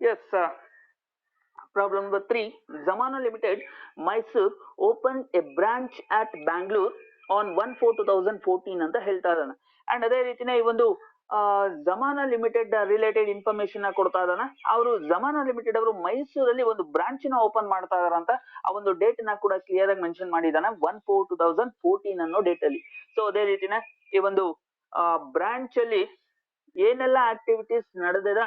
Yes, problem number 3. Zamana Limited, Mysore opened a branch at Bangalore on 1/4/2014 ಅಂತ ಹೇಳ್ತಾ ಇದ್ದಾನೆ. And ಅದೇ ರೀತಿನೇ ಈ ಒಂದು ಜಮಾನಾ ಲಿಮಿಟೆಡ್ ರಿಲೇಟೆಡ್ ಇನ್ಫಾರ್ಮೇಶನ್ ಕೊಡ್ತಾ ಇದ್ದಾನೆ. ಅವರು ಜಮಾನಾ ಲಿಮಿಟೆಡ್ ಅವರು ಮೈಸೂರಲ್ಲಿ ಒಂದು ಬ್ರಾಂಚ್ ನ ಓಪನ್ ಮಾಡ್ತಾ ಇದಾರಂತ ಆ ಒಂದು ಡೇಟ್ ನ ಕೂಡ ಕ್ಲಿಯರ್ ಆಗಿ ಮೆನ್ಷನ್ ಮಾಡಿದಾನೆ 1/4/2014 ಅನ್ನೋ ಡೇಟ್ ಅಲ್ಲಿ. ಸೊ ಅದೇ ರೀತಿನೇ ಈ ಒಂದು ಬ್ರಾಂಚ್ ಅಲ್ಲಿ ಏನೆಲ್ಲ ಆಕ್ಟಿವಿಟೀಸ್ ನಡೆದಿದೆ,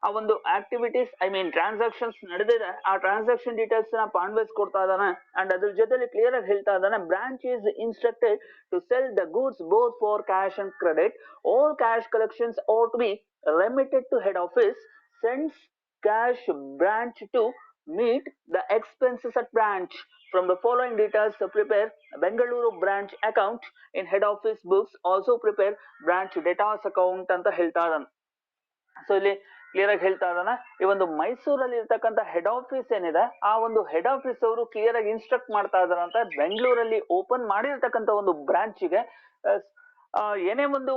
ಆ ಒಂದು ಆಕ್ಟಿವಿಟೀಸ್ ಟ್ರಾನ್ಸಾಕ್ಷನ್ಸ್ ನಡೆದಿದೆ, ಆ ಟ್ರಾನ್ಸಾಕ್ಷನ್ ಡೀಟೇಲ್ಸ್ ನ ಪಾಂಡ್ವೇಸ್ ಕೊಡ್ತಾ ಇದ್ದಾನೆ. ಅಂಡ್ ಅದ್ರ ಜೊತೆಲಿ ಕ್ಲಿಯರ್ ಆಗಿ ಹೇಳ್ತಾ ಇದ್ದಾನೆ, branch is instructed to sell the goods both for cash and credit. All cash collections ought to be remitted to head office. Sends cash branch to meet the expenses at branch. From the following details, prepare Bengaluru branch account in head office books. Also prepare branch debtors account ಅಂತ ಹೇಳ್ತಾ ಇದ್ದಾನೆ. So ಇಲ್ಲಿ clear ಆಗಿ ಹೇಳ್ತಾ ಇದ್ದಾನೆ, ಈ ಒಂದು ಮೈಸೂರಲ್ಲಿ ಇರ್ತಕ್ಕಂಥ ಹೆಡ್ ಆಫೀಸ್ ಏನಿದೆ, ಆ ಒಂದು ಹೆಡ್ ಆಫೀಸ್ ಅವರು ಕ್ಲಿಯರ್ ಆಗಿ ಇನ್ಸ್ಟ್ರಕ್ಟ್ ಮಾಡ್ತಾ ಇದಾರೆ ಅಂತ ಬೆಂಗಳೂರಲ್ಲಿ ಓಪನ್ ಮಾಡಿರ್ತಕ್ಕಂಥ ಒಂದು ಬ್ರಾಂಚ್ಗೆ ಏನೇ ಒಂದು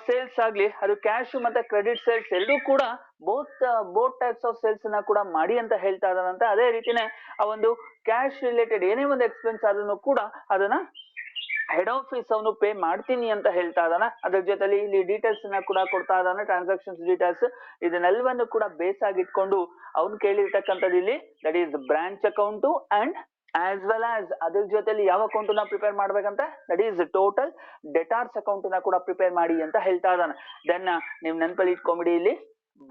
ಸೇಲ್ಸ್ ಆಗ್ಲಿ, ಅದು ಕ್ಯಾಶ್ ಮತ್ತೆ ಕ್ರೆಡಿಟ್ ಸೇಲ್ಸ್ ಎರಡೂ ಕೂಡ ಬೋತ್ ಟೈಪ್ಸ್ ಆಫ್ ಸೇಲ್ಸ್ ನ ಕೂಡ ಮಾಡಿ ಅಂತ ಹೇಳ್ತಾ ಇದಾರಂತೆ. ಅದೇ ರೀತಿನೇ ಆ ಒಂದು ಕ್ಯಾಶ್ ರಿಲೇಟೆಡ್ ಏನೇ ಒಂದು ಎಕ್ಸ್ಪೆನ್ಸ್ ಆದ್ರೂ ಕೂಡ ಅದನ್ನ ಹೆಡ್ ಆಫೀಸ್ ಅವನು ಪೇ ಮಾಡ್ತೀನಿ ಅಂತ ಹೇಳ್ತಾ ಇದ್ದಾನೆ. ಅದ್ರ ಜೊತೆಲಿ ಇಲ್ಲಿ ಡೀಟೇಲ್ಸ್ ನ ಕೂಡ ಕೊಡ್ತಾ ಇದ್ದಾನೆ, ಟ್ರಾನ್ಸಾಕ್ಷನ್ಸ್ ಡೀಟೇಲ್ಸ್. ಇದನ್ನೆಲ್ಲವನ್ನು ಕೂಡ ಬೇಸ್ ಆಗಿಟ್ಕೊಂಡು ಅವ್ನು ಕೇಳಿರ್ತಕ್ಕಂಥದ್ದು ಇಲ್ಲಿ that is branch account and as well as ಅದ್ರ ಜೊತೆಲಿ ಯಾವ ಅಕೌಂಟ್ ನ ಪ್ರಿಪೇರ್ ಮಾಡ್ಬೇಕಂತ, that is total debtors account ನ ಕೂಡ ಪ್ರಿಪೇರ್ ಮಾಡಿ ಅಂತ ಹೇಳ್ತಾ ಇದ್ದಾನೆ. ದೆನ್ ನೀವು ನೆನಪಲ್ಲಿ ಇಟ್ಕೊಂಬಿಡಿ, ಇಲ್ಲಿ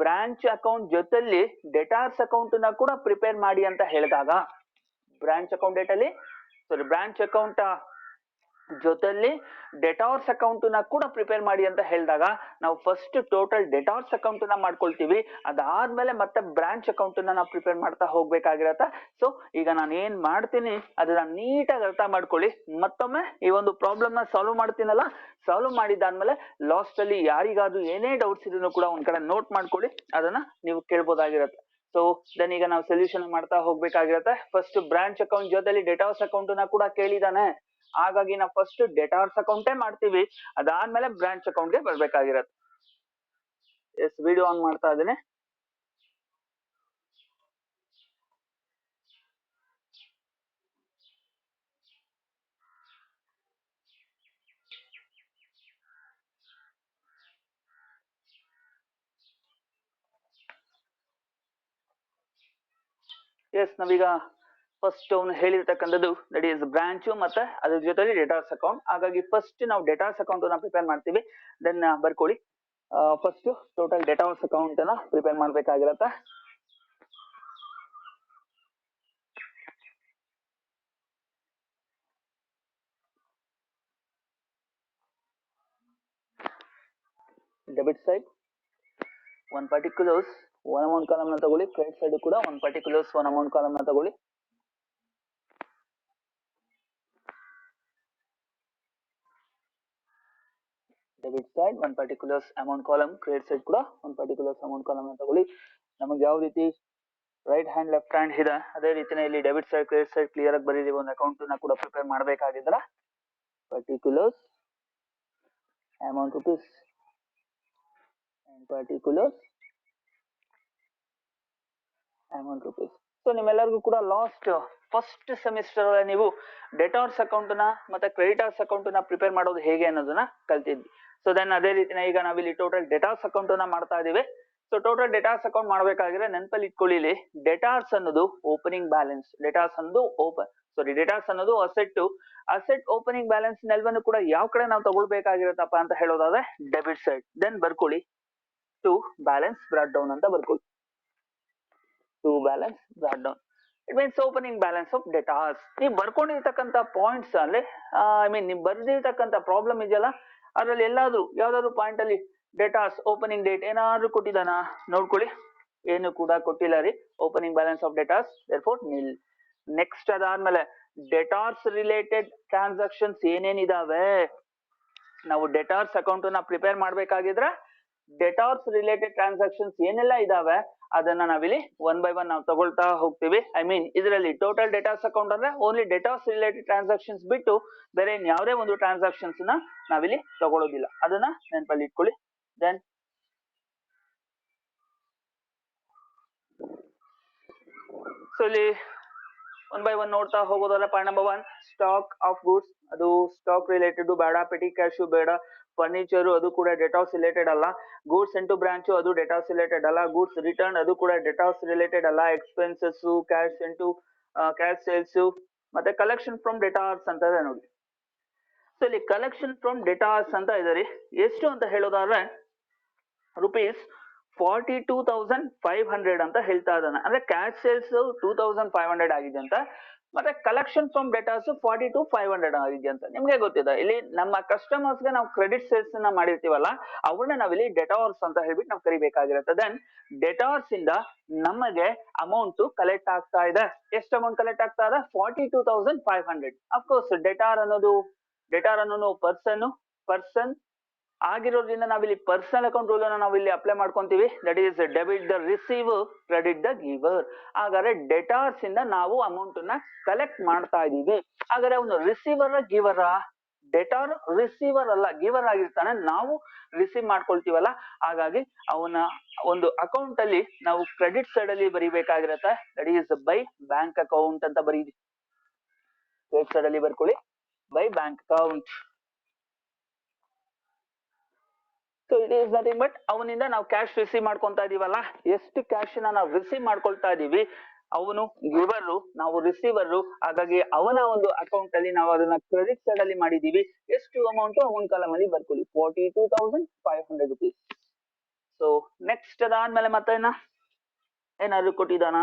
ಬ್ರಾಂಚ್ ಅಕೌಂಟ್ ಜೊತೆಲಿ ಡೆಟಾರ್ಸ್ ಅಕೌಂಟ್ ನ ಕೂಡ ಪ್ರಿಪೇರ್ ಮಾಡಿ ಅಂತ ಹೇಳಿದಾಗ, ಬ್ರಾಂಚ್ ಅಕೌಂಟ್ ಡೇಟಲ್ಲಿ ಬ್ರಾಂಚ್ ಅಕೌಂಟ್ ಜೊತೆಲಿ ಡೆಟಾರ್ಸ್ ಅಕೌಂಟ್ ನ ಕೂಡ ಪ್ರಿಪೇರ್ ಮಾಡಿ ಅಂತ ಹೇಳಿದಾಗ, ನಾವು ಫಸ್ಟ್ ಟೋಟಲ್ ಡೆಟಾರ್ಸ್ ಅಕೌಂಟ್ ನ ಮಾಡ್ಕೊಳ್ತೀವಿ, ಅದಾದ್ಮೇಲೆ ಮತ್ತೆ ಬ್ರಾಂಚ್ ಅಕೌಂಟ್ ನಾವು ಪ್ರಿಪೇರ್ ಮಾಡ್ತಾ ಹೋಗ್ಬೇಕಾಗಿರತ್ತ. ಸೊ ಈಗ ನಾನು ಏನ್ ಮಾಡ್ತೀನಿ ಅದನ್ನ ನೀಟಾಗಿ ಅರ್ಥ ಮಾಡ್ಕೊಳ್ಳಿ. ಮತ್ತೊಮ್ಮೆ ಈ ಒಂದು ಪ್ರಾಬ್ಲಮ್ ನ ಸಾಲ್ವ್ ಮಾಡ್ತೀನಲ್ಲ, ಸಾಲ್ವ್ ಮಾಡಿದಾದ್ಮೇಲೆ ಲಾಸ್ಟ್ ಅಲ್ಲಿ ಯಾರಿಗಾದ್ರೂ ಏನೇ ಡೌಟ್ಸ್ ಇದ್ರು ಕೂಡ ಒಂದ್ ಕಡೆ ನೋಟ್ ಮಾಡ್ಕೊಳ್ಳಿ, ಅದನ್ನ ನೀವು ಕೇಳ್ಬೋದಾಗಿರತ್ತೆ. ಸೊ ದೆನ್ ಈಗ ನಾವು ಸೊಲ್ಯೂಷನ್ ಮಾಡ್ತಾ ಹೋಗ್ಬೇಕಾಗಿರತ್ತೆ. ಫಸ್ಟ್ ಬ್ರಾಂಚ್ ಅಕೌಂಟ್ ಜೊತೆಲಿ ಡೆಟಾರ್ಸ್ ಅಕೌಂಟ್ ನ ಕೂಡ ಕೇಳಿದಾನೆ, ಹಾಗಾಗಿ ನಾವು ಫಸ್ಟ್ ಡೆಟಾರ್ಸ್ ಅಕೌಂಟೇ ಮಾಡ್ತೀವಿ, ಅದಾದ್ಮೇಲೆ ಬ್ರಾಂಚ್ ಅಕೌಂಟ್ಗೆ ಬರ್ಬೇಕಾಗಿರತ್ತೆ. ಎಸ್, ವಿಡಿಯೋ ಆನ್ ಮಾಡ್ತಾ ಇದ್ದೇನೆ. ಎಸ್, ನಾವೀಗ ಫಸ್ಟ್ ಅವನು ಹೇಳಿರ್ತಕ್ಕಂಥದ್ದು ದಟ್ ಈಸ್ ಬ್ರಾಂಚ್ ಮತ್ತೆ ಅದ್ರ ಜೊತೆಲಿ ಡೆಟಾರ್ಸ್ ಅಕೌಂಟ್. ಹಾಗಾಗಿ ಫಸ್ಟ್ ನಾವು ಡೆಟಾರ್ಸ್ ಅಕೌಂಟ್ ನ ಪ್ರಿಪೇರ್ ಮಾಡ್ತೀವಿ. ದೆನ್ ಬರ್ಕೊಳ್ಳಿ, ಫಸ್ಟ್ ಟೋಟಲ್ ಡೆಟಾರ್ಸ್ ಅಕೌಂಟ್ ನ ಪ್ರಿಪೇರ್ ಮಾಡ್ಬೇಕಾಗಿರತ್ತ. Debit side one particulars one amount column ನ ತಗೊಳ್ಳಿ, ಕ್ರೆಡಿಟ್ ಸೈಡ್ ಕೂಡ one particulars one amount column ನ ತಗೊಳ್ಳಿ. Debit side one particulars amount column, credit side ಕೂಡ ಒನ್ ಪರ್ಟಿಕ್ಯುಲರ್ಸ್ ಅಮೌಂಟ್ ಕಾಲಮ್ ನ ತಗೊಳ್ಳಿ. ನಮಗೆ ಯಾವ ರೀತಿ ರೈಟ್ ಹ್ಯಾಂಡ್ ಲೆಫ್ಟ್ ಹ್ಯಾಂಡ್ ಇದೆ, ಅದೇ ರೀತಿನೇ ಇಲ್ಲಿ debit side credit side clear ಆಗಿ ಬರೀರಿ. ಒಂದು ಅಕೌಂಟ್ ನ ಕೂಡ ಪ್ರಿಪೇರ್ ಮಾಡಬೇಕಾಗಿದ್ರ particulars amount rupees and particulars amount rupees. So ನಿಮ್ಮೆಲ್ಲರಿಗೂ ಕೂಡ ಲಾಸ್ಟ್ ಫಸ್ಟ್ ಸೆಮಿಸ್ಟರ್ ನೀವು ಡೆಟಾರ್ಸ್ ಅಕೌಂಟ್ ನ ಮತ್ತೆ ಕ್ರೆಡಿಟಾರ್ಸ್ ಅಕೌಂಟ್ ನ ಪ್ರಿಪೇರ್ ಮಾಡೋದು ಹೇಗೆ ಅನ್ನೋದನ್ನ ಕಲ್ತಿದ್ವಿ. ಸೊ ದೆನ್ ಅದೇ ರೀತಿನ ಈಗ ನಾವಿಲ್ಲಿ ಟೋಟಲ್ ಡೆಟಾರ್ಸ್ ಅಕೌಂಟ್ ನ ಮಾಡ್ತಾ ಇದೀವಿ. ಸೊ ಟೋಟಲ್ ಡೆಟಾರ್ಸ್ ಅಕೌಂಟ್ ಮಾಡ್ಬೇಕಾದ್ರೆ ನೆನಪಲ್ಲಿ ಇಟ್ಕೊಳ್ಳಿ, ಡೆಟಾರ್ಸ್ ಅನ್ನೋದು ಓಪನಿಂಗ್ ಬ್ಯಾಲೆನ್ಸ್, ಡೆಟಾರ್ಸ್ ಅನ್ನೋದು ಅಸೆಟ್ ಓಪನಿಂಗ್ ಬ್ಯಾಲೆನ್ಸ್ ನೆಲ್ವನ್ನು ಕೂಡ ಯಾವ ಕಡೆ ನಾವು ತಗೊಳ್ಬೇಕಾಗಿರತ್ತಪ್ಪ ಅಂತ ಹೇಳೋದಾದ್ರೆ ಡೆಬಿಟ್ ಸೈಡ್. ದೆನ್ ಬರ್ಕೊಳ್ಳಿ ಟು ಬ್ಯಾಲೆನ್ಸ್ ಬ್ರಾಟ್ ಡೌನ್ ಅಂತ ಬರ್ಕೊಳ್ಳಿ, to balance brought down. It means opening balance of debtors. ನೀವು ಬರ್ಕೊಂಡಿರ್ತಕ್ಕಂಥ ಪಾಯಿಂಟ್ಸ್ ಅಲ್ಲಿ ನೀವು ಬರ್ದಿರ್ತಕ್ಕಂಥ ಪ್ರಾಬ್ಲಮ್ ಇದೆಯಲ್ಲ, ಅದ್ರಲ್ಲಿ ಯಾವ್ದಾದ್ರು ಪಾಯಿಂಟ್ ಅಲ್ಲಿ ಡೆಟಾರ್ಸ್ ಓಪನಿಂಗ್ ಡೇಟ್ ಏನಾದ್ರು ಕೊಟ್ಟಿದಾನ ನೋಡ್ಕೊಳ್ಳಿ, ಏನು ಕೂಡ ಕೊಟ್ಟಿಲ್ಲ ರೀ. Opening balance of debtors therefore nil. Next ಅದಾದ್ಮೇಲೆ ಡೆಟಾರ್ಸ್ ರಿಲೇಟೆಡ್ ಟ್ರಾನ್ಸಾಕ್ಷನ್ಸ್ ಏನೇನಿದಾವೆ, ನಾವು ಡೆಟಾರ್ಸ್ ಅಕೌಂಟ್ ನ ಪ್ರಿಪೇರ್ ಮಾಡ್ಬೇಕಾಗಿದ್ರೆ ಡೆಟಾರ್ಸ್ ರಿಲೇಟೆಡ್ ಟ್ರಾನ್ಸಾಕ್ಷನ್ಸ್ ಏನೆಲ್ಲ ಇದಾವೆ ಅದನ್ನ ನಾವಿಲ್ಲಿ ಒನ್ ಬೈ ಒನ್ ನಾವು ತಗೊಳ್ತಾ ಹೋಗ್ತೀವಿ. ಇದರಲ್ಲಿ ಟೋಟಲ್ ಡೆಟಾರ್ಸ್ ಅಕೌಂಟ್ ಅಂದ್ರೆ ಓನ್ಲಿ ಡೆಟಾರ್ಸ್ ರಿಲೇಟೆಡ್ ಟ್ರಾನ್ಸಾಕ್ಷನ್ಸ್ ಬಿಟ್ಟು ಬೇರೆ ಯಾವುದೇ ಒಂದು ಟ್ರಾನ್ಸಾಕ್ಷನ್ಸ್ ನ ನಾವಿಲ್ಲಿ ತಗೊಳ್ಳೋದಿಲ್ಲ, ಅದನ್ನ ನೆನಪಲ್ಲಿ ಇಟ್ಕೊಳ್ಳಿ. ದೆನ್ ಸೊ ಇಲ್ಲಿ ಒನ್ ಬೈ ಒನ್ ನೋಡ್ತಾ ಹೋಗೋದಲ್ಲ. Point number 1 stock of goods, ಅದು ಸ್ಟಾಕ್ ರಿಲೇಟೆಡ್ ಬೇಡ. ಪೆಟಿ ಕ್ಯಾಶು ಬೇಡ. ಫರ್ನಿಚರ್ ಅದು ಕೂಡ ಡೇಟಾಸ್ ರಿಲೇಟೆಡ್ ಅಲ್ಲ. ಗೂಡ್ಸ್ ಇಂಟು ಬ್ರಾಂಚ್ ಅದು ಡೇಟಾಸ್ ರಿಲೇಟೆಡ್ ಅಲ್ಲ. ಗೂಡ್ಸ್ ರಿಟರ್ನ್ ಅದು ಕೂಡ ಡೇಟಾಸ್ ರಿಲೇಟೆಡ್ ಅಲ್ಲ. Expenses, cash into cash sales, ಮತ್ತೆ ಕಲೆಕ್ಷನ್ ಫ್ರಮ್ ಡೇಟಾಸ್ ಅಂತ ಇದೆ ನೋಡಿ. ಸೊ ಇಲ್ಲಿ ಕಲೆಕ್ಷನ್ ಫ್ರಮ್ ಡೇಟಾಸ್ ಅಂತ ಇದೆ ರೀ. ಎಷ್ಟು ಅಂತ ಹೇಳೋದಾದ್ರೆ ರುಪೀಸ್ 42,500 ಅಂತ ಹೇಳ್ತಾ ಇದ್ದಾನೆ. ಅಂದ್ರೆ ಕ್ಯಾಶ್ ಸೇಲ್ಸ್ 2,500 ಆಗಿದೆ ಅಂತ, ಮತ್ತೆ ಕಲೆಕ್ಷನ್ ಫ್ರಮ್ ಡೇಟಾಸ್ 42,500 ಆಗಿದೆ ಅಂತ. ನಿಮ್ಗೆ ಗೊತ್ತಿದೆ ಇಲ್ಲಿ ನಮ್ಮ ಕಸ್ಟಮರ್ಸ್ ಗೆ ನಾವು ಕ್ರೆಡಿಟ್ ಸೇಲ್ಸ್ ನ ಮಾಡಿರ್ತೀವಲ್ಲ, ಅವ್ರನ್ನ ನಾವಿಲ್ಲಿ ಡೆಟಾರ್ಸ್ ಅಂತ ಹೇಳ್ಬಿಟ್ಟು ನಾವು ಕರಿಬೇಕಾಗಿರುತ್ತೆ. ದೆನ್ ಡೆಟಾರ್ಸ್ ಇಂದ ನಮಗೆ ಅಮೌಂಟ್ ಕಲೆಕ್ಟ್ ಆಗ್ತಾ ಇದೆ. ಎಷ್ಟು ಅಮೌಂಟ್ ಕಲೆಕ್ಟ್ ಆಗ್ತಾ ಇದೆ? 42,500. ಅಫ್ಕೋರ್ಸ್ ಡೆಟಾರ್ ಅನ್ನೋನು ಪರ್ಸನ್ ಆಗಿರೋದ್ರಿಂದ ನಾವಿಲ್ಲಿ ಪರ್ಸನಲ್ ಅಕೌಂಟ್ ರೂಲ್ ಅನ್ನು ನಾವಿಲ್ಲಿ ಅಪ್ಲೈ ಮಾಡ್ಕೊಂತೀವಿ. That is debit the receiver, credit the ಗಿವರ್. ಹಾಗಾದ್ರೆ ಡೆಟಾರ್ಸ್ ಇಂದ ನಾವು ಅಮೌಂಟ್ ನ ಕಲೆಕ್ಟ್ ಮಾಡ್ತಾ ಇದೀವಿ. ಹಾಗಾದ್ರೆ ಅವನು ರಿಸೀವರ್ ಗಿವರ್? ಡೆಟಾರ್ ರಿಸೀವರ್ ಅಲ್ಲ, ಗಿವರ್ ಆಗಿರ್ತಾನೆ. ನಾವು ರಿಸೀವ್ ಮಾಡ್ಕೊಳ್ತೀವಲ್ಲ, ಹಾಗಾಗಿ ಅವನ ಒಂದು ಅಕೌಂಟ್ ಅಲ್ಲಿ ನಾವು ಕ್ರೆಡಿಟ್ ಸೈಡ್ ಅಲ್ಲಿ ಬರಿಬೇಕಾಗಿರತ್ತೆ. That is by bank account ಅಂತ ಬರೀರಿ. ಕ್ರೆಡಿಟ್ ಸೈಡ್ ಅಲ್ಲಿ ಬರ್ಕೊಳ್ಳಿ by bank account. So it is nothing but ಅವನಿಂದ ನಾವು ಕ್ಯಾಶ್ ರಿಸೀವ್ ಮಾಡ್ಕೊಂತಾ ಇದೀವಲ್ಲ, ಎಷ್ಟು ಕ್ಯಾಶ್ ನ ನಾವು ರಿಸೀವ್ ಮಾಡ್ಕೊಳ್ತಾ ಇದೀವಿ, ಅವನು ಗಿವರ್, ನಾವು ರಿಸೀವರ್. ಹಾಗಾಗಿ ಅವನ ಒಂದು ಅಕೌಂಟ್ ಅಲ್ಲಿ ನಾವು ಅದನ್ನ ಕ್ರೆಡಿಟ್ ಸೈಡ್ ಅಲ್ಲಿ ಮಾಡಿದೀವಿ. ಎಷ್ಟು ಅಮೌಂಟ್ ಅಮೌಂಟ್ ಕಾಲಮ್ ಅಲ್ಲಿ ಬರ್ಕೊಳ್ಳಿ, 42,500 rupees. ಸೊ ನೆಕ್ಸ್ಟ್ ಅದಾದ್ಮೇಲೆ ಮತ್ತೆ ಏನಾದ್ರು ಕೊಟ್ಟಿದ್ದಾನ?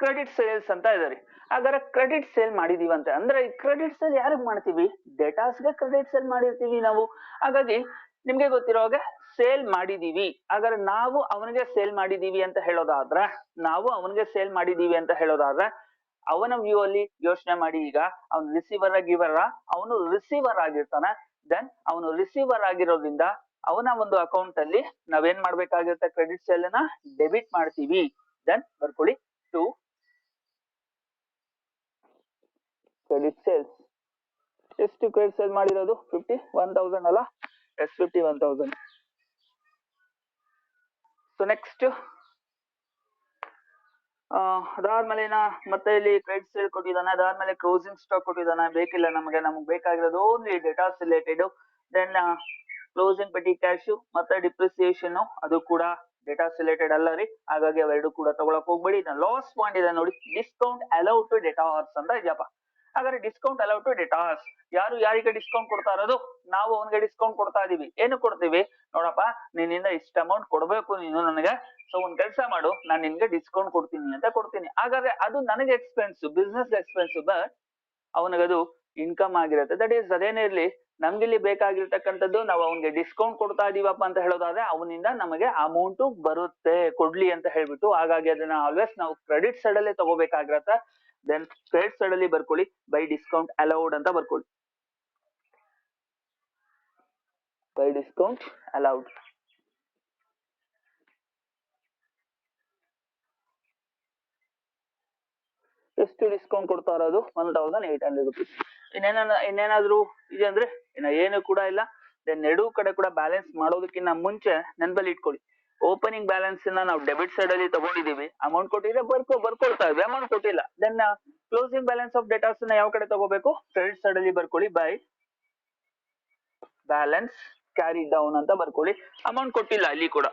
ಕ್ರೆಡಿಟ್ ಸೇಲ್ಸ್ ಅಂತ ಇದಾರೆ. ಹಾಗಾದ್ರೆ ಕ್ರೆಡಿಟ್ ಸೇಲ್ ಮಾಡಿದೀವಂತೆ ಅಂದ್ರೆ ಈ ಕ್ರೆಡಿಟ್ ಸೇಲ್ ಯಾರಿಗ್ ಮಾಡ್ತೀವಿ? ಡೇಟಾಸ್ ಗೆ ಕ್ರೆಡಿಟ್ ಸೇಲ್ ಮಾಡಿರ್ತೀವಿ ನಾವು. ಹಾಗಾಗಿ ನಿಮ್ಗೆ ಗೊತ್ತಿರೋ ಹಾಗೆ ಸೇಲ್ ಮಾಡಿದೀವಿ. ಹಾಗಾದ್ರೆ ನಾವು ಅವನಿಗೆ ಸೇಲ್ ಮಾಡಿದೀವಿ ಅಂತ ಹೇಳೋದಾದ್ರೆ, ಅವನ ವ್ಯೂ ಅಲ್ಲಿ ಯೋಚನೆ ಮಾಡಿ. ಈಗ ಅವನು ರಿಸೀವರ್ ಗಿವರ್? ಅವನು ರಿಸೀವರ್ ಆಗಿರ್ತಾನೆ. ದೆನ್ ಅವನು ರಿಸೀವರ್ ಆಗಿರೋದ್ರಿಂದ ಅವನ ಒಂದು ಅಕೌಂಟ್ ಅಲ್ಲಿ ನಾವೇನ್ ಮಾಡ್ಬೇಕಾಗಿರುತ್ತೆ? ಕ್ರೆಡಿಟ್ ಸೇಲ್ ನ ಡೆಬಿಟ್ ಮಾಡ್ತೀವಿ. ದೆನ್ ಬರ್ಕೊಳ್ಳಿ ಟು ಕ್ರೆಡಿಟ್ ಸೇಲ್ಸ್. ಎಷ್ಟು ಕ್ರೆಡಿಟ್ ಸೇಲ್ ಮಾಡಿರೋದು? 51,000 ಅಲ್ಲ? ಎಸ್ 51,000. ಸೊ ನೆಕ್ಸ್ಟ್ ಅದಾದ್ಮೇಲೆ ಮತ್ತೆ ಇಲ್ಲಿ ಕ್ರೆಡಿಟ್ ಸೇಲ್ ಕೊಟ್ಟಿದ್ದಾನೆ. ಅದಾದ್ಮೇಲೆ ಕ್ಲೋಸಿಂಗ್ ಸ್ಟಾಕ್ ಕೊಟ್ಟಿದ್ದಾನೆ. ಬೇಕಿಲ್ಲ ನಮಗೆ ಬೇಕಾಗಿರೋದು only debtors related. Then closing petty cash ಮತ್ತೆ ಡಿಪ್ರಿಸಿಯೇಷನ್ ಅದು ಕೂಡ ಡೇಟಾಸ್ ರಿಲೇಟೆಡ್ ಅಲ್ಲ ರೀ. ಹಾಗಾಗಿ ಅವೆರಡು ಕೂಡ ತಗೊಳಕ್ ಹೋಗ್ಬೇಡಿ. ಲಾಸ್ಟ್ ಪಾಯಿಂಟ್ ಇದೆ ನೋಡಿ, ಡಿಸ್ಕೌಂಟ್ ಅಲೌಡ್ ಟು ಡೇಟಾಸ್ ಅಂತ ಇದೆಯಪ್ಪ. ಹಾಗಾದ್ರೆ ಡಿಸ್ಕೌಂಟ್ ಅಲೌಡ್ ಟು ಡೇಟಾಸ್, ಯಾರಿಗೆ ಡಿಸ್ಕೌಂಟ್ ಕೊಡ್ತಾ ಇರೋದು? ನಾವು ಅವನಿಗೆ ಡಿಸ್ಕೌಂಟ್ ಕೊಡ್ತಾ ಇದೀವಿ. ಏನು ಕೊಡ್ತೀವಿ? ನೋಡಪ್ಪ, ನಿನ್ನಿಂದ ಇಷ್ಟ ಅಮೌಂಟ್ ಕೊಡ್ಬೇಕು ನೀನು ನನಗೆ, ಸೊ ಒಂದ್ ಕೆಲಸ ಮಾಡು, ನಾನು ನಿನ್ಗೆ ಡಿಸ್ಕೌಂಟ್ ಕೊಡ್ತೀನಿ ಅಂತ ಕೊಡ್ತೀನಿ. ಹಾಗಾದ್ರೆ ಅದು ನನಗೆ ಎಕ್ಸ್ಪೆನ್ಸ್, ಬಿಸ್ನೆಸ್ ಎಕ್ಸ್ಪೆನ್ಸ್, ಬಟ್ ಅವನಿಗದು ಇನ್ಕಮ್ ಆಗಿರುತ್ತೆ. ದಟ್ ಈಸ್ ಅದೇನೇ ಇರ್ಲಿ, ನಮ್ಗಿಲ್ಲಿ ಬೇಕಾಗಿರ್ತಕ್ಕಂಥದ್ದು ನಾವು ಅವನಿಗೆ ಡಿಸ್ಕೌಂಟ್ ಕೊಡ್ತಾ ಇದೀವಪ್ಪ ಅಂತ ಹೇಳೋದಾದ್ರೆ ಅವನಿಂದ ನಮಗೆ ಅಮೌಂಟ್ ಬರುತ್ತೆ, ಕೊಡ್ಲಿ ಅಂತ ಹೇಳ್ಬಿಟ್ಟು. ಹಾಗಾಗಿ ಅದನ್ನ ಆಲ್ವೇಸ್ ನಾವು ಕ್ರೆಡಿಟ್ ಸೈಡ್ ಅಲ್ಲೇ ತಗೋಬೇಕಾಗಿರತ್ತೆ. ದೆನ್ ಕ್ರೆಡಿಟ್ ಸೈಡ್ ಅಲ್ಲಿ ಬರ್ಕೊಳ್ಳಿ ಬೈ ಡಿಸ್ಕೌಂಟ್ ಅಲೌಡ್ ಅಂತ ಬರ್ಕೊಳ್ಳಿ. By discount allowed. ಎಷ್ಟು ಡಿಸ್ಕೌಂಟ್ ಕೊಡ್ತಾ ಇರೋದು? 1,800 rupees. ಇನ್ನೇನಾದ್ರೂ ಇದೆ ಅಂದ್ರೆ ಏನು ಕೂಡ ಇಲ್ಲ. ದೆನ್ ಎರಡೂ ಕಡೆ ಕೂಡ ಬ್ಯಾಲೆನ್ಸ್ ಮಾಡೋದಕ್ಕಿಂತ ಮುಂಚೆ ನೆನಪಲ್ಲಿ ಇಟ್ಕೊಳ್ಳಿ, ಓಪನಿಂಗ್ ಬ್ಯಾಲೆನ್ಸ್ ನಾವು ಡೆಬಿಟ್ ಸೈಡ್ ಅಲ್ಲಿ ತಗೊಂಡಿದೀವಿ. ಅಮೌಂಟ್ ಕೊಟ್ಟಿದ್ರೆ ಬರ್ಕೊಳ್ತಾ ಇದ್ವಿ, ಅಮೌಂಟ್ ಕೊಟ್ಟಿಲ್ಲ. Then closing balance of debtors ಯಾವ ಕಡೆ ತಗೋಬೇಕು? ಕ್ರೆಡಿಟ್ ಸೈಡ್ ಅಲ್ಲಿ ಬರ್ಕೊಳ್ಳಿ ಬೈ ಬ್ಯಾಲೆನ್ಸ್ ಕ್ಯಾರಿ ಡೌನ್ ಅಂತ ಬರ್ಕೊಳ್ಳಿ. ಅಮೌಂಟ್ ಕೊಟ್ಟಿಲ್ಲ, ಇಲ್ಲಿ ಕೂಡ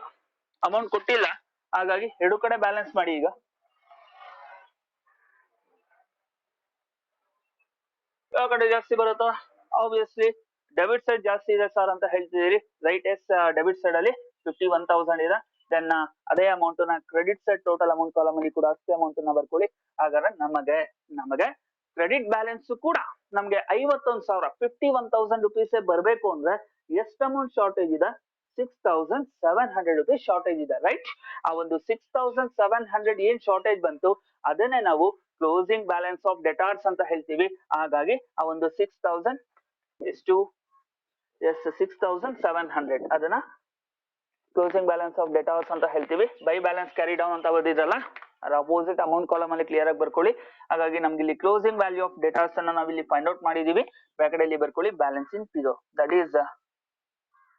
ಅಮೌಂಟ್ ಕೊಟ್ಟಿಲ್ಲ. ಹಾಗಾಗಿ ಎರಡು ಕಡೆ ಬ್ಯಾಲೆನ್ಸ್ ಮಾಡಿ. ಈಗ ಯಾವ ಕಡೆ ಜಾಸ್ತಿ ಬರುತ್ತೋ? ಆಬ್ವಿಯಸ್ಲಿ ಡೆಬಿಟ್ ಸೈಡ್ ಜಾಸ್ತಿ ಇದೆ ಸರ್ ಅಂತ ಹೇಳ್ತಿದ್ದೀರಿ, ರೈಟ್? ಎಸ್, ಡೆಬಿಟ್ ಸೈಡ್ ಅಲ್ಲಿ 51,000 ಇದೆ. ದೆನ್ ಅದೇ ಅಮೌಂಟ್ ನ credit side total amount column ಅಲ್ಲಿ ಕೂಡ ಅಷ್ಟೇ ಅಮೌಂಟ್ ನ ಬರ್ಕೊಳ್ಳಿ. ಹಾಗಾದ್ರೆ ನಮಗೆ ಕ್ರೆಡಿಟ್ ಬ್ಯಾಲೆನ್ಸ್ ಕೂಡ ನಮ್ಗೆ 51,000, 51,000 rupees ಬರ್ಬೇಕು ಅಂದ್ರೆ ಎಷ್ಟು ಅಮೌಂಟ್ ಶಾರ್ಟೇಜ್ ಇದೆ? 6,700 rupees ಶಾರ್ಟೇಜ್ ಇದೆ, ರೈಟ್? ಆ ಒಂದು 6,700 ಏನ್ ಶಾರ್ಟೇಜ್ ಬಂತು ಅದನ್ನೇ ನಾವು ಕ್ಲೋಸಿಂಗ್ ಬ್ಯಾಲೆನ್ಸ್ ಆಫ್ ಡೆಟಾರ್ಸ್ ಅಂತ ಹೇಳ್ತೀವಿ. ಹಾಗಾಗಿ ಆ ಒಂದು 6,000 ಎಷ್ಟು? ಎಸ್, 6,700 ಅದನ್ನ ಕ್ಲೋಸಿಂಗ್ ಬ್ಯಾಲೆನ್ಸ್ ಆಫ್ ಡೆಟಾರ್ಸ್ ಅಂತ ಹೇಳ್ತೀವಿ. ಬೈ ಬ್ಯಾಲೆನ್ಸ್ ಕ್ಯಾರಿ ಡೌನ್ ಅಂತ ಬರ್ದಿದ್ರಲ್ಲ, ಅದ್ರ ಅಪೋಸಿಟ್ ಅಮೌಂಟ್ ಕಾಲಮ್ ಅಲ್ಲಿ ಕ್ಲಿಯರ್ ಆಗಿ ಬರ್ಕೊಳ್ಳಿ. ಹಾಗಾಗಿ ನಮ್ಗೆ ಇಲ್ಲಿ ಕ್ಲೋಸಿಂಗ್ ವ್ಯಾಲ್ಯೂ ಆಫ್ ಡೇಟಾಸ್ ಅನ್ನ ನಾವಿಲ್ಲಿ ಫೈಂಡ್ ಔಟ್ ಮಾಡಿದೀವಿ. ಬ್ರಾಕೆಟ್ ಅಲ್ಲಿ ಬರ್ಕೊಳ್ಳಿ ಬ್ಯಾಲೆನ್ಸ್ ಇನ್ ಪಿರೋ, ದಟ್ ಈಸ್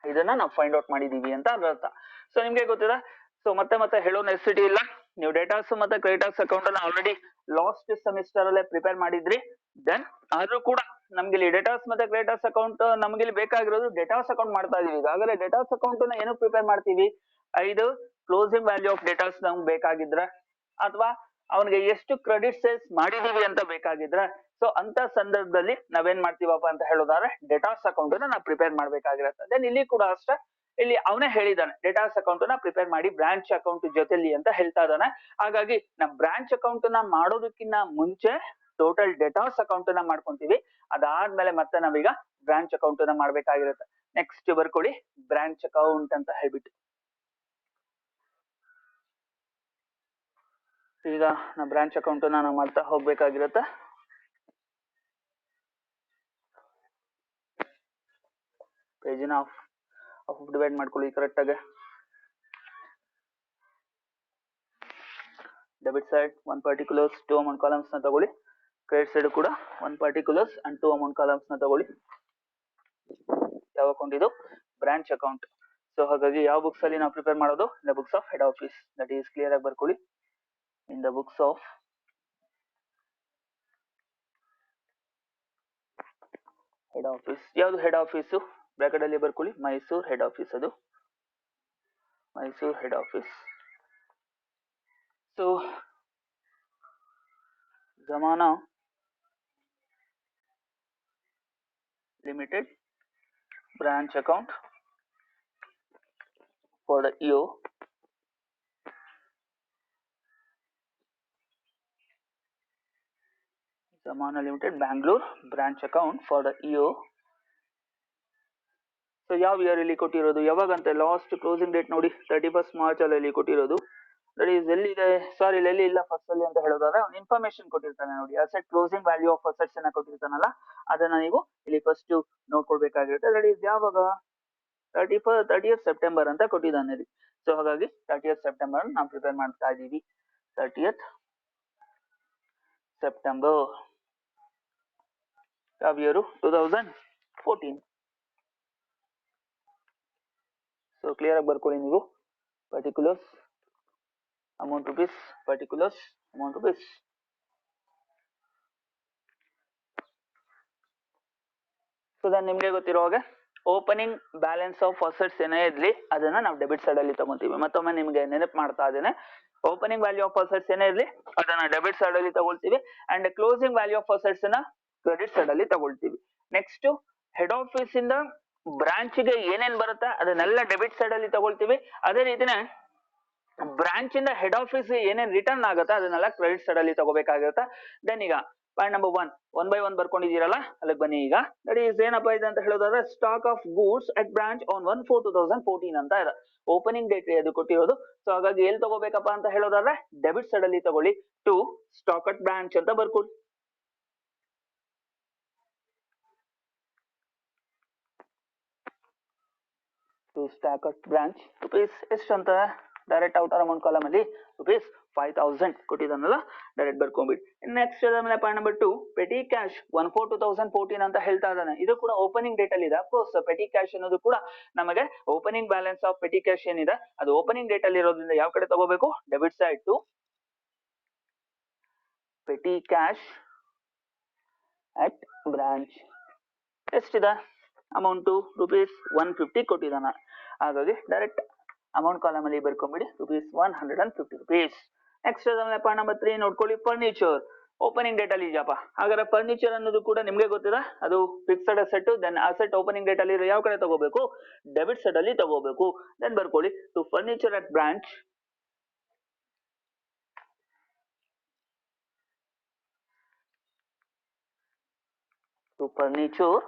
ಇದನ್ನ ನಾವು ಫೈಂಡ್ ಔಟ್ ಮಾಡಿದೀವಿ ಅಂತ ಅರ್ಥ. ಸೊ ನಿಮ್ಗೆ ಗೊತ್ತಿದೆ. ಸೊ ಮತ್ತೆ ಹೇಳೋ ನೆಸೆಸಿಟಿ ಇಲ್ಲ. ನೀವು ಡೇಟಾಸ್ ಮತ್ತೆ ಕ್ರೆಡಿಟರ್ಸ್ ಅಕೌಂಟ್ ಅನ್ನ ಆಲ್ರೆಡಿ ಲಾಸ್ಟ್ ಸೆಮಿಸ್ಟರ್ ಅಲ್ಲೇ ಪ್ರಿಪೇರ್ ಮಾಡಿದ್ರಿ. ದೆನ್ ಆದ್ರೂ ಕೂಡ ನಮ್ಗೆ ಇಲ್ಲಿ ಡೇಟಾಸ್ ಮತ್ತೆ ಕ್ರೆಡಿಟರ್ಸ್ ಅಕೌಂಟ್ ನಮ್ಗೆ ಇಲ್ಲಿ ಬೇಕಾಗಿರೋದು ಡೇಟಾಸ್ ಅಕೌಂಟ್ ಮಾಡ್ತಾ ಇದೀವಿ. ಈಗಾಗಲೇ ಡೇಟಾಸ್ ಅಕೌಂಟ್ ನ ಏನು ಪ್ರಿಪೇರ್ ಮಾಡ್ತೀವಿ, ಐದು ಕ್ಲೋಸಿಂಗ್ ವ್ಯಾಲ್ಯೂ ಆಫ್ ಡೇಟಾಸ್ ನಮ್ಗೆ ಬೇಕಾಗಿದ್ರೆ, ಅಥವಾ ಅವನಿಗೆ ಎಷ್ಟು ಕ್ರೆಡಿಟ್ ಸೇಲ್ಸ್ ಮಾಡಿದೀವಿ ಅಂತ ಬೇಕಾಗಿದ್ರೆ, ಸೊ ಅಂತ ಸಂದರ್ಭದಲ್ಲಿ ನಾವೇನ್ ಮಾಡ್ತೀವಪ್ಪ ಅಂತ ಹೇಳೋದಾದ್ರೆ ಡೇಟಾಸ್ ಅಕೌಂಟ್ ನ ನಾವು ಪ್ರಿಪೇರ್ ಮಾಡ್ಬೇಕಾಗಿರುತ್ತೆ. ದೆನ್ ಇಲ್ಲಿ ಕೂಡ ಅಷ್ಟೇ, ಇಲ್ಲಿ ಅವನೇ ಹೇಳಿದಾನೆ ಡೇಟಾಸ್ ಅಕೌಂಟ್ ನ ಪ್ರಿಪೇರ್ ಮಾಡಿ ಬ್ರಾಂಚ್ ಅಕೌಂಟ್ ಜೊತೆಲಿ ಅಂತ ಹೇಳ್ತಾ ಇದ್ದಾನೆ. ಹಾಗಾಗಿ ನಾವು ಬ್ರಾಂಚ್ ಅಕೌಂಟ್ ನ ಮಾಡೋದಕ್ಕಿಂತ ಮುಂಚೆ ಟೋಟಲ್ ಡೇಟಾಸ್ ಅಕೌಂಟ್ ನ ಮಾಡ್ಕೊಂತೀವಿ. ಅದಾದ್ಮೇಲೆ ಮತ್ತೆ ನಾವೀಗ ಬ್ರಾಂಚ್ ಅಕೌಂಟ್ ನ ಮಾಡ್ಬೇಕಾಗಿರುತ್ತೆ. ನೆಕ್ಸ್ಟ್ ಬರ್ಕೊಳ್ಳಿ ಬ್ರಾಂಚ್ ಅಕೌಂಟ್ ಅಂತ ಹೇಳ್ಬಿಟ್ಟು. ಈಗ ನಾ ಬ್ರಾಂಚ್ ಅಕೌಂಟ್ ನ ನಾವು ಮಾಡ್ತಾ ಹೋಗ್ಬೇಕಾಗಿರುತ್ತೆ. ಪೇಜಿನ ಆಫ್ ಡಿವೈಡ್ ಮಾಡ್ಕೊಳ್ಳಿ ಕರೆಕ್ಟ್ ಆಗಿ. Debit side 1 particulars 2 amount columns ನ ತಗೊಳ್ಳಿ. ಕ್ರೆಡಿಟ್ ಸೈಡ್ ಕೂಡ 1 particulars and 2 amount columns ನ ತಗೊಳ್ಳಿ. ಯಾವ ಅಕೌಂಟ್ ಇದು? Branch account. ಸೊ ಹಾಗಾಗಿ ಯಾವ ಬುಕ್ಸ್ ಅಲ್ಲಿ ನಾವು ಪ್ರಿಪೇರ್ ಮಾಡೋದು? In the books of head office. That is clear ಆಗಿ ಬರ್ಕೊಳ್ಳಿ. In the books of head office. ಯಾವುದು ಹೆಡ್ ಆಫೀಸು? ಬ್ರಾಕೆಟ್ ಅಲ್ಲಿ ಬರ್ಕೊಳ್ಳಿ, ಮೈಸೂರು ಹೆಡ್ ಆಫೀಸ್. ಅದು Mysuru head office. So Jamana limited branch account for the EO Zamana Limited Bangalore branch account for the EO. So ಯಾವ year ಇಲ್ಲಿ ಕೊಟ್ಟಿರೋದು? ಯಾವಾಗಂತೆ? Last closing date ನೋಡಿ 31st March ಅಲ್ಲಿ ಕೊಟ್ಟಿರೋದು. ದಟ್ ಈಸ್ ಎಲ್ಲಿದೆ? ಸಾರಿ, ಎಲ್ಲಿ ಇಲ್ಲ ಫಸ್ಟ್ ಅಲ್ಲಿ ಅಂತ ಹೇಳೋದಾದ್ರೆ ಅವ್ನು ಇನ್ಫಾರ್ಮೇಶನ್ ಕೊಟ್ಟಿರ್ತಾನೆ ನೋಡಿ. Asset closing value of assets ಅನ್ನ ಕೊಟ್ಟಿರ್ತಾನಲ್ಲ, ಅದನ್ನ ನೀವು ಇಲ್ಲಿ ಫಸ್ಟ್ ನೋಡ್ಕೊಳ್ಬೇಕಾಗಿರುತ್ತೆ. ದಟ್ ಈಸ್ ಯಾವಾಗ? 30th September ಅಂತ ಕೊಟ್ಟಿದ್ದಾನೆ ರೀ. ಸೊ ಹಾಗಾಗಿ 30th September ನಾವು ಪ್ರಿಪೇರ್ ಮಾಡ್ತಾ ಇದೀವಿ. 30th September ಯಾವ ಇಯರು? 2014. ಸೊ ಕ್ಲಿಯರ್ ಆಗಿ ಬರ್ಕೊಳ್ಳಿ ನೀವು. Particulars amount rupees, particulars amount rupees. So then ನಿಮ್ಗೆ ಗೊತ್ತಿರೋ ಹಾಗೆ ಓಪನಿಂಗ್ ಬ್ಯಾಲೆನ್ಸ್ ಆಫ್ ಅಸೆಟ್ಸ್ ಏನೇ ಇರ್ಲಿ ಅದನ್ನ ನಾವು ಡೆಬಿಟ್ ಸೈಡ್ ಅಲ್ಲಿ ತಗೊಂತೀವಿ. ಮತ್ತೊಮ್ಮೆ ನಿಮ್ಗೆ ನೆನಪು ಮಾಡ್ತಾ ಇದ್ದೇನೆ, ಓಪನಿಂಗ್ ವ್ಯಾಲ್ಯೂ ಆಫ್ ಅಸೆಟ್ಸ್ ಏನೇ ಇರ್ಲಿ ಅದನ್ನ ಡೆಬಿಟ್ ಸೈಡ್ ಅಲ್ಲಿ ತಗೊಳ್ತೀವಿ, and closing value of assets ನ ಕ್ರೆಡಿಟ್ ಸೈಡ್ ಅಲ್ಲಿ ತಗೊಳ್ತೀವಿ. ನೆಕ್ಸ್ಟ್ ಹೆಡ್ ಆಫೀಸ್ ಇಂದ ಬ್ರಾಂಚ್ ಗೆ ಏನೇನ್ ಬರುತ್ತೆ ಅದನ್ನೆಲ್ಲ ಡೆಬಿಟ್ ಸೈಡ್ ಅಲ್ಲಿ ತಗೊಳ್ತೀವಿ. ಅದೇ ರೀತಿನೇ ಬ್ರಾಂಚ್ ಇಂದ ಹೆಡ್ ಆಫೀಸ್ ಏನೇನ್ ರಿಟರ್ನ್ ಆಗುತ್ತೆ ಅದನ್ನೆಲ್ಲ ಕ್ರೆಡಿಟ್ ಸೈಡ್ ಅಲ್ಲಿ ತಗೋಬೇಕಾಗಿರುತ್ತೆ. ದೆನ್ ಈಗ ಪಾಯಿಂಟ್ ನಂಬರ್ 1 by 1 ಬರ್ಕೊಂಡಿದ್ದೀರಲ್ಲ, ಅಲ್ಲಿಗೆ ಬನ್ನಿ. ಈಗ ದಟ್ ಈಸ್ ಏನಪ್ಪಾ ಇದೆ ಅಂತ ಹೇಳೋದಾದ್ರೆ stock of goods at branch on 1/4/2014 ಅಂತ ಇದೆ. ಓಪನಿಂಗ್ ಡೇಟ್ ಅದು ಕೊಟ್ಟಿರೋದು. ಸೊ ಹಾಗಾಗಿ ಎಲ್ಲಿ ತಗೋಬೇಕಪ್ಪ ಅಂತ ಹೇಳೋದಾದ್ರೆ ಡೆಬಿಟ್ ಸೈಡ್ ಅಲ್ಲಿ ತಗೊಳ್ಳಿ. ಟು ಸ್ಟಾಕ್ ಅಟ್ ಬ್ರಾಂಚ್ ಅಂತ ಬರ್ಕೊಳ್ಳಿ. To stock at branch rupees ಎಷ್ಟು ಅಂತ ಡೈರೆಕ್ಟ್ ಔಟರ್ ಅಮೌಂಟ್ ಕಾಲಮ್ ಅಲ್ಲಿ ರುಪೀಸ್ 5000 ಕೊಟ್ಟಿದ್ದಾನಲ್ಲ, ಡೈರೆಕ್ಟ್ ಬರ್ಕೊಂಡ್ಬಿಡಿ. ನೆಕ್ಸ್ಟ್ ಆಮೇಲೆ ಪಾಯಿಂಟ್ ನಂಬರ್ 2 ಪೆಟಿ ಕ್ಯಾಶ್ 1/4/2014 ಅಂತ ಹೇಳ್ತಾ ಇದ್ದಾನೆ. ಇದು ಕೂಡ ಓಪನಿಂಗ್ ಡೇಟ್ ಅಲ್ಲಿ ಇದೆ. ಅಫ್ಕೋರ್ಸ್ ಪೆಟಿ ಕ್ಯಾಶ್ ಅನ್ನೋದು ಕೂಡ ನಮಗೆ opening balance of petty cash ಏನಿದೆ ಅದು ಓಪನಿಂಗ್ ಡೇಟ್ ಅಲ್ಲಿ ಇರೋದ್ರಿಂದ ಯಾವ ಕಡೆ ತಗೋಬೇಕು? Debit side to petty cash at branch. ಎಷ್ಟಿದೆ ಅಮೌಂಟ್? ರುಪೀಸ್ 150 ಕೊಟ್ಟಿದ್ದಾನ. ಹಾಗಾಗಿ ಡೈರೆಕ್ಟ್ ಅಮೌಂಟ್ ಕಾಲಮ್ ಅಲ್ಲಿ ಬರ್ಕೊಂಡ್ಬಿಡಿ, rupees 150 rupees. Next point number 3 ನೋಡ್ಕೊಳ್ಳಿ, ಫರ್ನಿಚರ್ ಓಪನಿಂಗ್ ಡೇಟ್ ಅಲ್ಲಿ ಇದೆಯಪ್ಪ. ಹಾಗಾದ್ರೆ ಫರ್ನಿಚರ್ ಅನ್ನೋದು ಕೂಡ ನಿಮ್ಗೆ ಗೊತ್ತಿದೆ, ಅದು fixed asset. Then asset opening date ಅಲ್ಲಿ ಯಾವ ಕಡೆ ತಗೋಬೇಕು? ಡೆಬಿಟ್ ಸೈಡ್ ಅಲ್ಲಿ ತಗೋಬೇಕು. ದೆನ್ ಬರ್ಕೊಳ್ಳಿ to furniture at branch. To furniture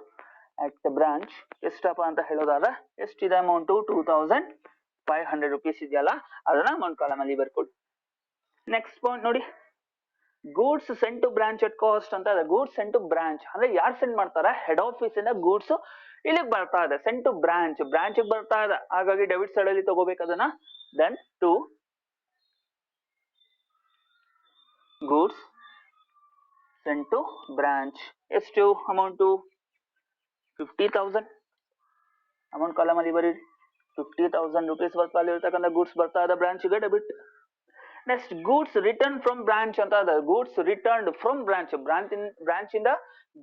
at the branch ಎಷ್ಟಪ್ಪ ಅಂತ ಹೇಳೋದಾದ್ರೆ ಎಷ್ಟಿದೆ ಅಮೌಂಟ್? 2500 rupees ಇದೆಯಲ್ಲ, ಅದನ್ನ ಅಮೌಂಟ್ ಕಾಲಮ್ ಅಲ್ಲಿ ಬರ್ಕೊಳ್ಳಿ. ನೆಕ್ಸ್ಟ್ ಪಾಯಿಂಟ್ ನೋಡಿ, goods send to branch at cost ಅಂತ ಇದೆ. ಗೂಡ್ಸ್ ಸೆಂಡ್ ಟು ಬ್ರಾಂಚ್ ಅಂದ್ರೆ ಯಾರು ಸೆಂಡ್ ಮಾಡ್ತಾರೆ? ಹೆಡ್ ಆಫೀಸ್ ಇಂದ ಗೂಡ್ಸ್ ಇಲ್ಲಿಗೆ ಬರ್ತಾ ಇದೆ. ಸೆಂಡ್ ಟು ಬ್ರಾಂಚ್, ಬ್ರಾಂಚ್ ಬರ್ತಾ ಇದೆ. ಹಾಗಾಗಿ ಡೆಬಿಟ್ ಸೈಡ್ ಅಲ್ಲಿ ತಗೋಬೇಕು ಅದನ್ನ. Then to goods send to branch ಎಷ್ಟು ಅಮೌಂಟ್? 50,000 ಅಮೌಂಟ್ ಕಾಲಮ್ ಅಲ್ಲಿ ಬರೀ 50,000 rupees ವರ್ತ್ ವ್ಯಾಲ್ಯೂ ಇರ್ತಕ್ಕಂಥ ಗೂಡ್ಸ್ ಬರ್ತಾ ಇದೆ ಬ್ರಾಂಚ್ಗೆ debit. Next goods return from branch ಅಂತ ಅದ. Goods return from branch, branch ಇಂದ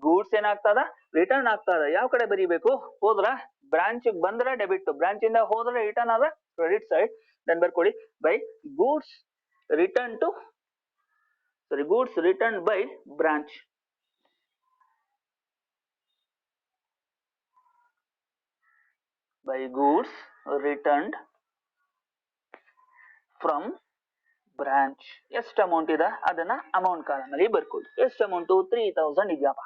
ಗೂಡ್ಸ್ ಏನಾಗ್ತದ ರಿಟರ್ನ್ ಆಗ್ತದ. ಯಾವ ಕಡೆ ಬರೀಬೇಕು, ಹೋದ್ರ ಬ್ರಾಂಚ್ ಬಂದ್ರೆ ಡೆಬಿಟ್, ಬ್ರಾಂಚ್ ಇಂದ ಹೋದ್ರೆ ರಿಟರ್ನ್ ಆದ ಕ್ರೆಡಿಟ್ ಸೈಡ್. ದೆನ್ ಬರ್ಕೊಳ್ಳಿ by goods return to goods return by branch. By goods returned from branch. ಎಷ್ಟು ಅಮೌಂಟ್ ಇದೆ ಅದನ್ನ ಅಮೌಂಟ್ ಕಾಲಮ್ ಅಲ್ಲಿ ಬರ್ಕೊಳ್ಳಿ. ಎಷ್ಟು ಅಮೌಂಟ್ 3000 ಇದೆಯಪ್ಪ,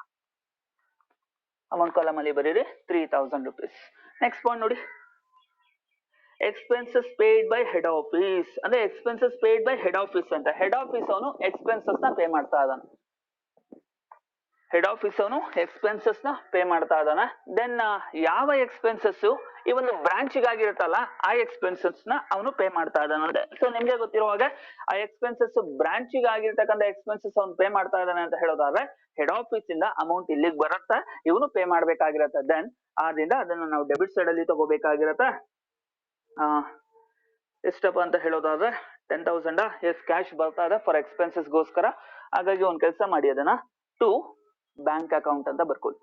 ಅಮೌಂಟ್ ಕಾಲಮ್ ಅಲ್ಲಿ ಬರೀರಿ 3000 rupees. ನೆಕ್ಸ್ಟ್ ಪಾಯಿಂಟ್ ನೋಡಿ, expenses paid by head office. ಅಂದ್ರೆ expenses paid by head office ಅಂತ, ಹೆಡ್ ಆಫೀಸ್ ಅವನು ಎಕ್ಸ್ಪೆನ್ಸಸ್ ನ ಪೇ ಮಾಡ್ತಾ ಇದ್ದಾನೆ. ಹೆಡ್ ಆಫೀಸ್ ಅವನು ಎಕ್ಸ್ಪೆನ್ಸಸ್ ನ ಪೇ ಮಾಡ್ತಾ ಇದ್ದಾನೆ. ದೆನ್ ಯಾವ ಎಕ್ಸ್ಪೆನ್ಸಸ್ ಈ ಒಂದು ಬ್ರಾಂಚ್ ಆಗಿರುತ್ತಲ್ಲ ಆ ಎಕ್ಸ್ಪೆನ್ಸಸ್ ನ ಅವನು ಪೇ ಮಾಡ್ತಾ ಇದ್ದಾನೆ. ಸೊ ನಿಮ್ಗೆ ಗೊತ್ತಿರುವಾಗ ಆ ಎಕ್ಸ್ಪೆನ್ಸಸ್ ಬ್ರಾಂಚ್ ಆಗಿರ್ತಕ್ಕಂಥ ಎಕ್ಸ್ಪೆನ್ಸಸ್ ಅವನು ಪೇ ಮಾಡ್ತಾ ಇದ್ದಾನೆ ಅಂತ ಹೇಳೋದಾದ್ರೆ ಹೆಡ್ ಆಫೀಸ್ ಇಂದ ಅಮೌಂಟ್ ಇಲ್ಲಿಗೆ ಬರುತ್ತೆ, ಇವನು ಪೇ ಮಾಡ್ಬೇಕಾಗಿರತ್ತೆ. ದೆನ್ ಆದ್ರಿಂದ ಅದನ್ನ ನಾವು ಡೆಬಿಟ್ ಸೈಡ್ ಅಲ್ಲಿ ತಗೋಬೇಕಾಗಿರತ್ತೆ. ಎಷ್ಟಪ್ಪ ಅಂತ ಹೇಳೋದಾದ್ರೆ 10,000 ಎಸ್ ಕ್ಯಾಶ್ ಬರ್ತಾ ಇದೆ ಫಾರ್ ಎಕ್ಸ್ಪೆನ್ಸಸ್ ಗೋಸ್ಕರ. ಹಾಗಾಗಿ ಒಂದ್ ಕೆಲಸ ಮಾಡಿ, ಅದನ್ನ ಟು ಬ್ಯಾಂಕ್ ಅಕೌಂಟ್ ಅಂತ ಬರ್ಕೊಳ್ಳಿ.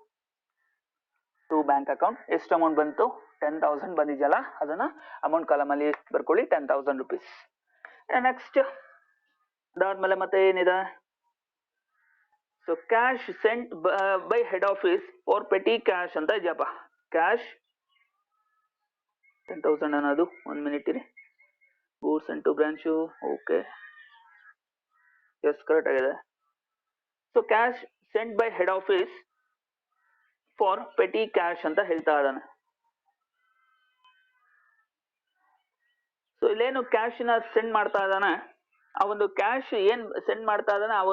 To bank account. ಎಷ್ಟು ಅಮೌಂಟ್ ಬಂತು 10,000 ಬಂದಿದೆಯಲ್ಲ, ಅದನ್ನ ಅಮೌಂಟ್ ಕಾಲಮ್ ಅಲ್ಲಿ ಬರ್ಕೊಳ್ಳಿ 10,000 rupees. ನೆಕ್ಸ್ಟ್ ಅದಾದ್ಮೇಲೆ ಮತ್ತೆ ಏನಿದೆ, so cash sent by head office for petty cash ಅಂತ ಇದೆಯಪ್ಪ. ಕ್ಯಾಶ್ 10,000 ಅನ್ನೋದು, 1 minute ಇರಿ. Goods and to branch, okay yes correct ಆಗಿದೆ. So cash sent by head office for petty cash ಅಂತ ಹೇಳ್ತಾ ಇದ್ದಾನೆ. ಸೊ ಇಲ್ಲೇನು ಕ್ಯಾಶ್ ನ ಸೆಂಡ್ ಮಾಡ್ತಾ ಇದ್ದಾನೆ, ಆ ಒಂದು ಕ್ಯಾಶ್ ಏನ್ ಸೆಂಡ್ ಮಾಡ್ತಾ ಇದ್ದಾನೆ ಆ